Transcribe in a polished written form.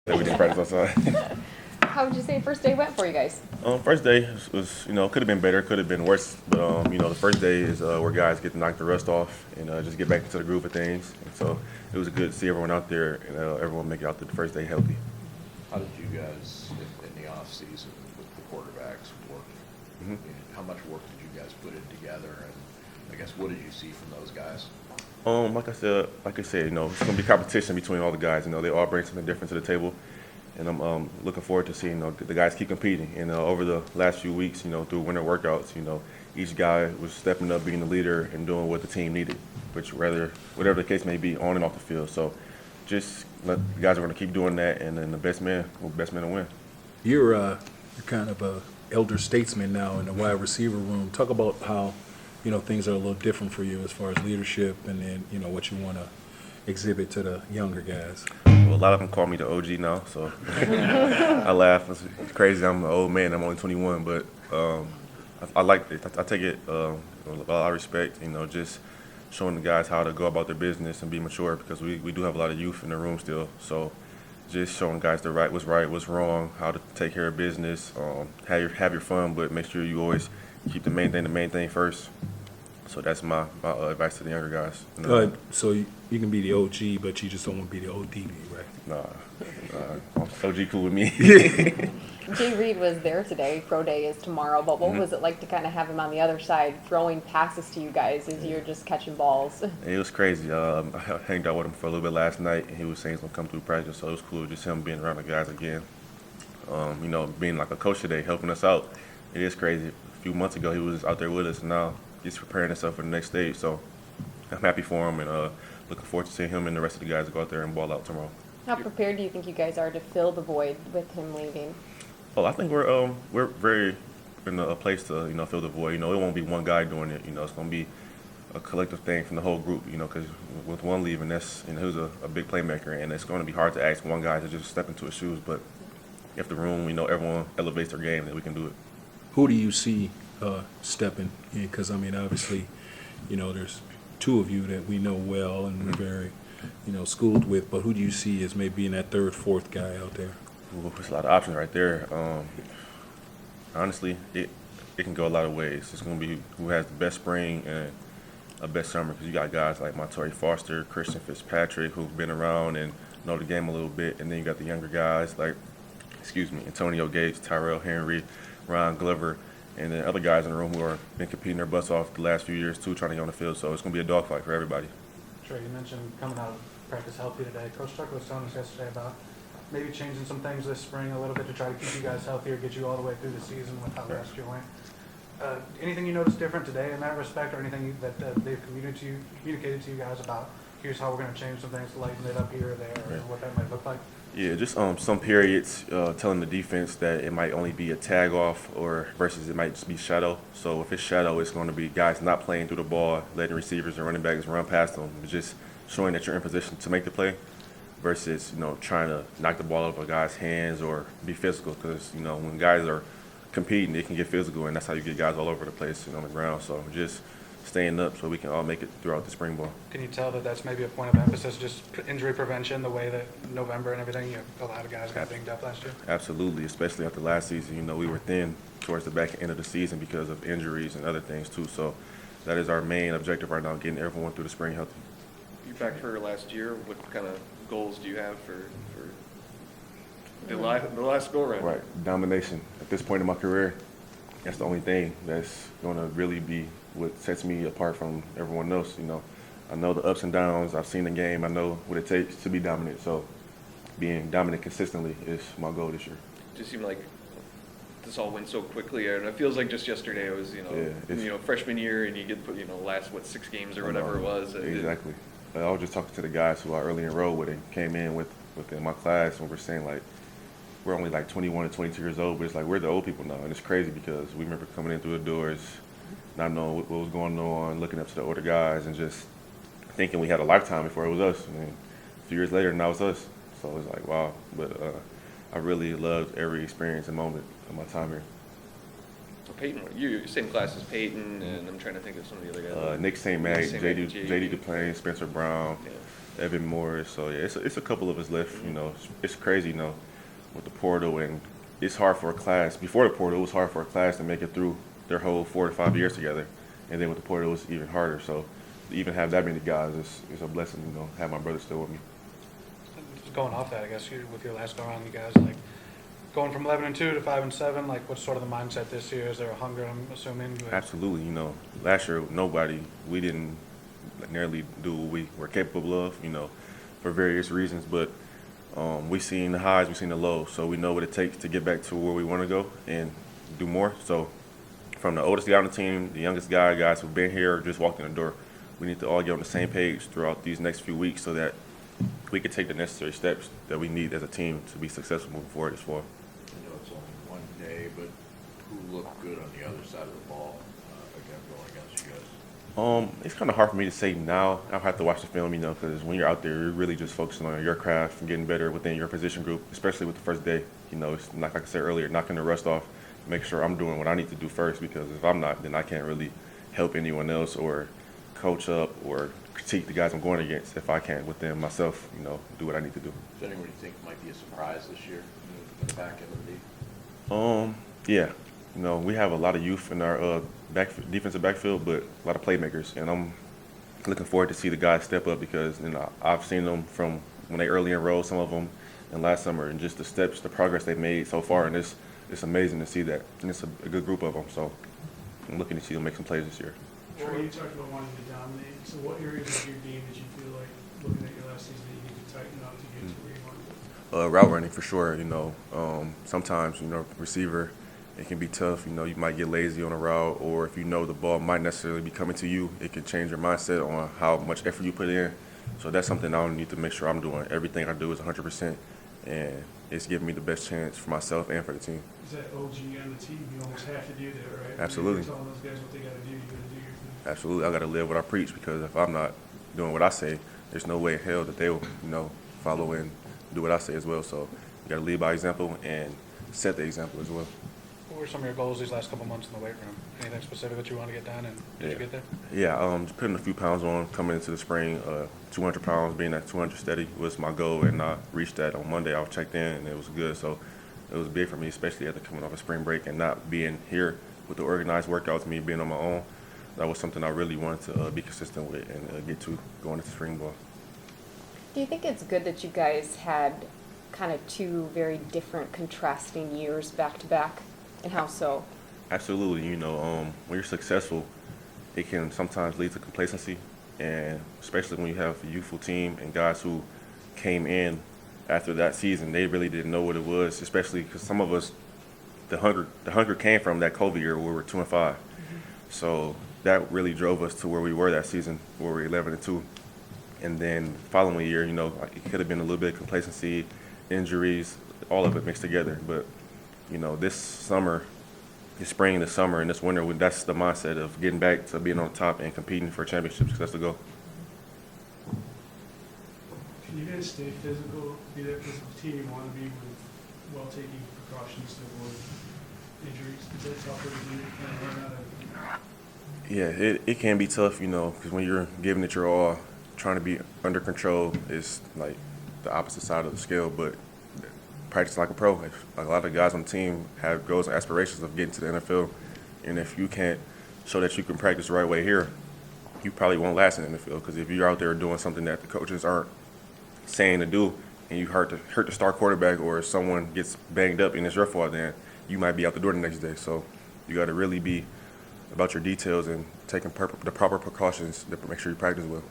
that we didn't practice outside. How would you say first day went for you guys? First day was could have been better, could have been worse, but the first day is where guys get to knock the rust off and just get back into the groove of things. And so it was good to see everyone out there and everyone make it out to the first day healthy. How did you guys in the off season with the quarterbacks work? Mm-hmm. I mean, how much work did you guys put in together, and I guess what did you see from those guys? Like I said, it's gonna be competition between all the guys. They all bring something different to the table, and I'm looking forward to seeing the guys keep competing. And over the last few weeks, through winter workouts, each guy was stepping up, being the leader, and doing what the team needed, whatever the case may be, on and off the field. So, just the guys are gonna keep doing that, and then the best man will win. You're kind of a elder statesman now in the wide receiver room. Talk about how things are a little different for you as far as leadership, and then what you want to exhibit to the younger guys. Well, a lot of them call me the OG now, so I laugh. It's crazy. I'm an old man. I'm only 21, but I like it. I take it with a lot of respect. Just showing the guys how to go about their business and be mature, because we do have a lot of youth in the room still. So just showing guys what's wrong, how to take care of business, have your fun, but make sure you always keep the main thing first. So that's my advice to the younger guys. So you can be the OG, but you just don't want to be the ODB, right? Nah, OG cool with me. Jay Reed was there today. Pro day is tomorrow. But what was it like to kind of have him on the other side, throwing passes to you guys as you're just catching balls? It was crazy. I hanged out with him for a little bit last night, and he was saying he's gonna come through practice. So it was cool just him being around the guys again. Being like a coach today, helping us out. It is crazy. A few months ago, he was out there with us, and now he's preparing himself for the next stage. So I'm happy for him, and looking forward to seeing him and the rest of the guys go out there and ball out tomorrow. How prepared do you think you guys are to fill the void with him leaving? Oh, I think we're very in a place to fill the void. It won't be one guy doing it. It's going to be a collective thing from the whole group. Because with one leaving, that's who's a big playmaker, and it's going to be hard to ask one guy to just step into his shoes. But if the room, everyone elevates their game, then we can do it. Who do you see stepping in? Because obviously, there's two of you that we know well and we're very, schooled with. But who do you see as maybe being that third, fourth guy out there? Ooh, there's a lot of options right there. Honestly, it can go a lot of ways. It's going to be who has the best spring and a best summer, because you got guys like Montoya Foster, Christian Fitzpatrick, who've been around and know the game a little bit, and then you got the younger guys like, Antonio Gates, Tyrell Henry, Ron Glover, and then other guys in the room who are been competing their butts off the last few years too, trying to get on the field. So it's going to be a dogfight for everybody. Tre, you mentioned coming out of practice healthy today. Coach Tucker was telling us yesterday about maybe changing some things this spring a little bit to try to keep you guys healthier, get you all the way through the season with how last year went. Anything you noticed different today in that respect, or anything that they've communicated to you guys about, here's how we're going to change some things to lighten it up here or there, or what that might look like? Yeah, just some periods telling the defense that it might only be a tag off, or versus it might just be shadow. So if it's shadow, it's going to be guys not playing through the ball, letting receivers and running backs run past them. It's just showing that you're in position to make the play, versus trying to knock the ball out of a guy's hands or be physical. Because when guys are competing, they can get physical, and that's how you get guys all over the place on the ground. So just staying up so we can all make it throughout the spring ball. Can you tell that that's maybe a point of emphasis, just injury prevention, the way that November and everything, a lot of guys got dinged up last year? Absolutely, especially after last season. We were thin towards the back end of the season because of injuries and other things too. So that is our main objective right now, getting everyone through the spring healthy. You back for last year. What kind of goals do you have for the last go round? Right, domination. At this point in my career, that's the only thing that's going to really be what sets me apart from everyone else. I know the ups and downs. I've seen the game. I know what it takes to be dominant. So being dominant consistently is my goal this year. It just seemed like this all went so quickly, and it feels like just yesterday it was freshman year, and you get last 6 games or whatever it was. Exactly. I was just talking to the guys who I early enrolled with and came in within my class, and we're saying we're only 21 or 22 years old, but it's we're the old people now, and it's crazy because we remember coming in through the doors, not knowing what was going on, looking up to the older guys, and just thinking we had a lifetime before it was us. And a few years later, now it's us. So it's wow. But I really loved every experience and moment of my time here. Peyton, you same class as Peyton, and I'm trying to think of some of the other guys. Nick St. Mac, St. Mac, JD DePlain, Spencer Brown, Yeah. Evan Morris. So yeah, it's a couple of us left. You know, it's crazy. You know, with the portal, and it's hard for a class. Before the portal, it was hard for a class to make it through their whole 4 to 5 years together, and then with the portal, it was even harder. So to even have that many guys is a blessing. You know, have my brother still with me. Just going off that, I guess, with your last go around, you guys, like, going from 11-2 to 5-7, like, what's sort of the mindset this year? Is there a hunger, I'm assuming? Absolutely. You know, last year we didn't nearly do what we were capable of. You know, for various reasons, but we've seen the highs, we've seen the lows, so we know what it takes to get back to where we want to go and do more. So from the oldest guy on the team, the youngest guys who've been here or just walked in the door, we need to all get on the same page throughout these next few weeks so that we can take the necessary steps that we need as a team to be successful moving forward this fall. I know it's only one day, but who looked good on the other side of the ball, again, going against you guys? It's kind of hard for me to say now. I'll have to watch the film, you know, because when you're out there, you're really just focusing on your craft and getting better within your position group, especially with the first day. You know, it's like I said earlier, knocking the rust off, make sure I'm doing what I need to do first, because if I'm not, then I can't really help anyone else or coach up or critique the guys I'm going against if I can't within myself, you know, do what I need to do. Is there anyone you think might be a surprise this year in the back end of the league? Yeah, you know, we have a lot of youth in our defensive backfield, but a lot of playmakers, and I'm looking forward to see the guys step up because, you know, I've seen them from when they early enrolled, some of them, and last summer, and just the progress they've made so far, and it's amazing to see that, and it's a good group of them. So I'm looking to see them make some plays this year. Trey, you talked about wanting to dominate. So what areas of your game did you feel like, looking at your last season, that you need to tighten up to get to where you want to go? Route running for sure. You know, sometimes, you know, receiver, it can be tough. You know, you might get lazy on a route, or if you know the ball might necessarily be coming to you, it can change your mindset on how much effort you put in. So that's something I need to make sure I'm doing. Everything I do is 100%, and it's giving me the best chance for myself and for the team. Is that OG on the team? You almost have to do that, right? Absolutely. You're telling those guys what they got to do, you got to do your thing. Absolutely, I got to live what I preach, because if I'm not doing what I say, there's no way in hell that they'll, you know, follow and do what I say as well. So you got to lead by example and set the example as well. What were some of your goals these last couple months in the weight room? Anything specific that you want to get done, and did you get there? Yeah, just putting a few pounds on coming into the spring. 200 pounds, being at 200 steady was my goal, and I reached that on Monday. I was checked in, and it was good. So it was big for me, especially after coming off a spring break and not being here with the organized workouts, me being on my own. That was something I really wanted to be consistent with and get to going into spring ball. Do you think it's good that you guys had kind of two very different contrasting years back to back, and how so? Absolutely. You know, when you're successful, it can sometimes lead to complacency, and especially when you have a youthful team and guys who came in after that season, they really didn't know what it was, especially because some of us, the hunger came from that COVID year where we were 2-5. Mm-hmm. So that really drove us to where we were that season, where we were 11-2. And then following year, you know, it could have been a little bit of complacency, injuries, all of it mixed together. But, you know, this summer, this spring, this summer, and this winter, that's the mindset of getting back to being on top and competing for championships, because that's the goal. Can you guys stay physical, be that physical team you want to be with, while taking precautions to avoid injuries? Is that tougher to do? Kind of run out of Yeah, it can be tough, you know, because when you're giving it your all, trying to be under control is like the opposite side of the scale. But practice like a pro. Like a lot of guys on the team have goals and aspirations of getting to the NFL, and if you can't show that you can practice the right way here, you probably won't last in the NFL. Because if you're out there doing something that the coaches aren't saying to do, and you hurt the star quarterback, or if someone gets banged up and it's your fault, then you might be out the door the next day. So you got to really be about your details and taking the proper precautions to make sure you practice well.